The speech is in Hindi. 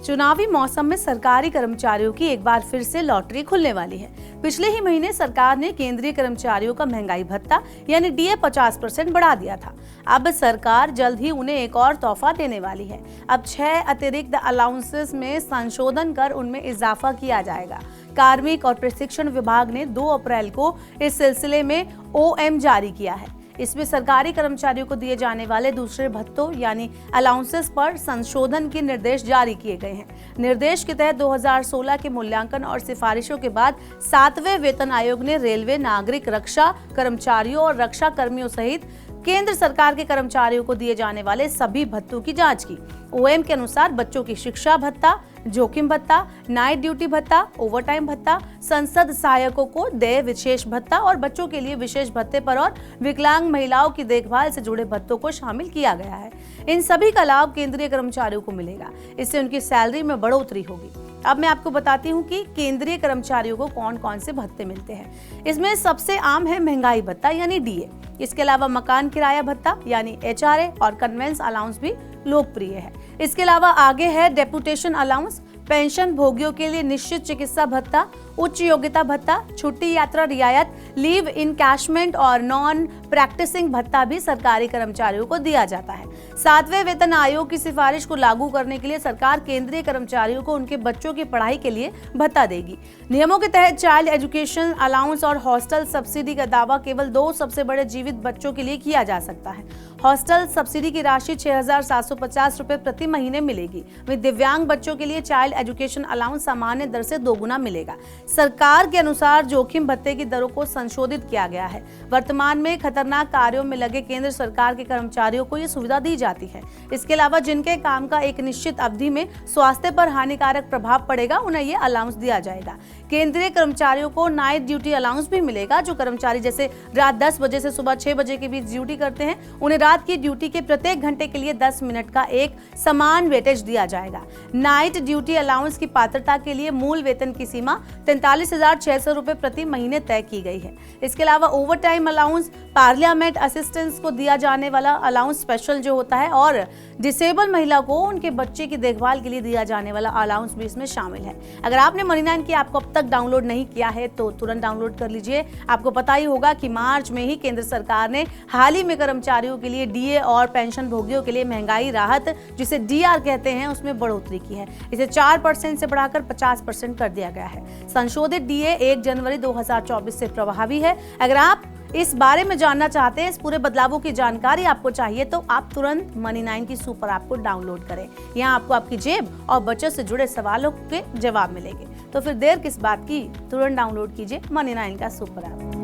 चुनावी मौसम में सरकारी कर्मचारियों की एक बार फिर से लॉटरी खुलने वाली है। पिछले ही महीने सरकार ने केंद्रीय कर्मचारियों का महंगाई भत्ता यानी डीए 50% बढ़ा दिया था। अब सरकार जल्द ही उन्हें एक और तोहफा देने वाली है। अब 6 अतिरिक्त अलाउंसेस में संशोधन कर उनमें इजाफा किया जाएगा। कार्मिक और प्रशिक्षण विभाग ने 2 अप्रैल को इस सिलसिले में ओएम जारी किया है। इसमें सरकारी कर्मचारियों को दिए जाने वाले दूसरे भत्तों यानी अलाउंसेस पर संशोधन के निर्देश जारी किए गए हैं। निर्देश के तहत 2016 के मूल्यांकन और सिफारिशों के बाद 7वें वेतन आयोग ने रेलवे, नागरिक रक्षा कर्मचारियों और रक्षा कर्मियों सहित केंद्र सरकार के कर्मचारियों को दिए जाने वाले सभी भत्तों की जांच की। ओएम के अनुसार बच्चों की शिक्षा भत्ता, जोखिम भत्ता, नाइट ड्यूटी भत्ता, ओवरटाइम भत्ता, संसद सहायकों को देय विशेष भत्ता और बच्चों के लिए विशेष भत्ते पर और विकलांग महिलाओं की देखभाल से जुड़े भत्तों को शामिल किया गया है। इन सभी का लाभ केंद्रीय कर्मचारियों को मिलेगा। इससे उनकी सैलरी में बढ़ोतरी होगी। अब मैं आपको बताती हूँ कि केंद्रीय कर्मचारियों को कौन कौन से भत्ते मिलते हैं। इसमें सबसे आम है महंगाई भत्ता यानी डीए। इसके अलावा मकान किराया भत्ता यानी एचआरए और कन्वेंस अलाउंस भी लोकप्रिय है। इसके अलावा आगे है डेपुटेशन अलाउंस, पेंशन भोगियों के लिए निश्चित चिकित्सा भत्ता, उच्च योग्यता भत्ता, छुट्टी यात्रा रियायत, लीव इनकैशमेंट और नॉन प्रैक्टिसिंग भत्ता भी सरकारी कर्मचारियों को दिया जाता है। 7वें वेतन आयोग की सिफारिश को लागू करने के लिए सरकार केंद्रीय कर्मचारियों को उनके बच्चों की पढ़ाई के लिए भत्ता देगी। नियमों के तहत चाइल्ड एजुकेशन अलाउंस और हॉस्टल सब्सिडी का दावा केवल 2 सबसे बड़े जीवित बच्चों के लिए किया जा सकता है। हॉस्टल सब्सिडी की राशि 6,750 रुपए प्रति महीने मिलेगी। वहीं दिव्यांग बच्चों के लिए चाइल्ड एजुकेशन अलाउंस सामान्य दर से 2 गुना मिलेगा। सरकार के अनुसार जोखिम भत्ते की दरों को संशोधित किया गया है। वर्तमान में खतरनाक कार्यों में लगे केंद्र सरकार के कर्मचारियों को यह सुविधा दी जाती है। इसके अलावा जिनके काम का एक निश्चित अवधि में स्वास्थ्य पर हानिकारक प्रभाव पड़ेगा, उन्हें यह अलाउंस दिया जाएगा। केंद्रीय कर्मचारियों को नाइट ड्यूटी अलाउंस भी मिलेगा। जो कर्मचारी जैसे रात 10 बजे से सुबह 6 बजे के बीच ड्यूटी करते हैं, उन्हें रात की ड्यूटी के प्रत्येक घंटे के लिए 10 मिनट का एक समान वेटेज दिया जाएगा। नाइट ड्यूटी अलाउंस की पात्रता के लिए मूल वेतन की सीमा 43,600 रुपए प्रति महीने तय की गई है। इसके अलावा ओवरटाइम अलाउंस, पार्लियामेंट असिस्टेंट्स को दिया जाने वाला अलाउंस स्पेशल जो होता है और डिसेबल महिला को उनके बच्चे की देखभाल के लिए दिया जाने वाला अलाउंस भी इसमें शामिल है। अगर आपने मनी9 की ऐप को अब तक डाउनलोड नहीं किया है तो तुरंत डाउनलोड कर लीजिए। आपको पता ही होगा कि मार्च में ही केंद्र सरकार ने हाल ही में कर्मचारियों के लिए डीए और पेंशन भोगियों के लिए महंगाई राहत, जिसे डीआर कहते हैं, उसमें बढ़ोतरी की है। इसे 4% से बढ़ाकर 50% कर दिया गया है। संशोधित डीए 1 जनवरी 2024 से प्रभावी है। अगर आप इस बारे में जानना चाहते हैं, इस पूरे बदलावों की जानकारी आपको चाहिए, तो आप तुरंत मनी9 की सुपर ऐप को डाउनलोड करें। यहाँ आपको आपकी जेब और बचत से जुड़े सवालों के जवाब मिलेंगे। तो फिर देर किस बात की, तुरंत डाउनलोड कीजिए मनी9 का सुपर ऐप।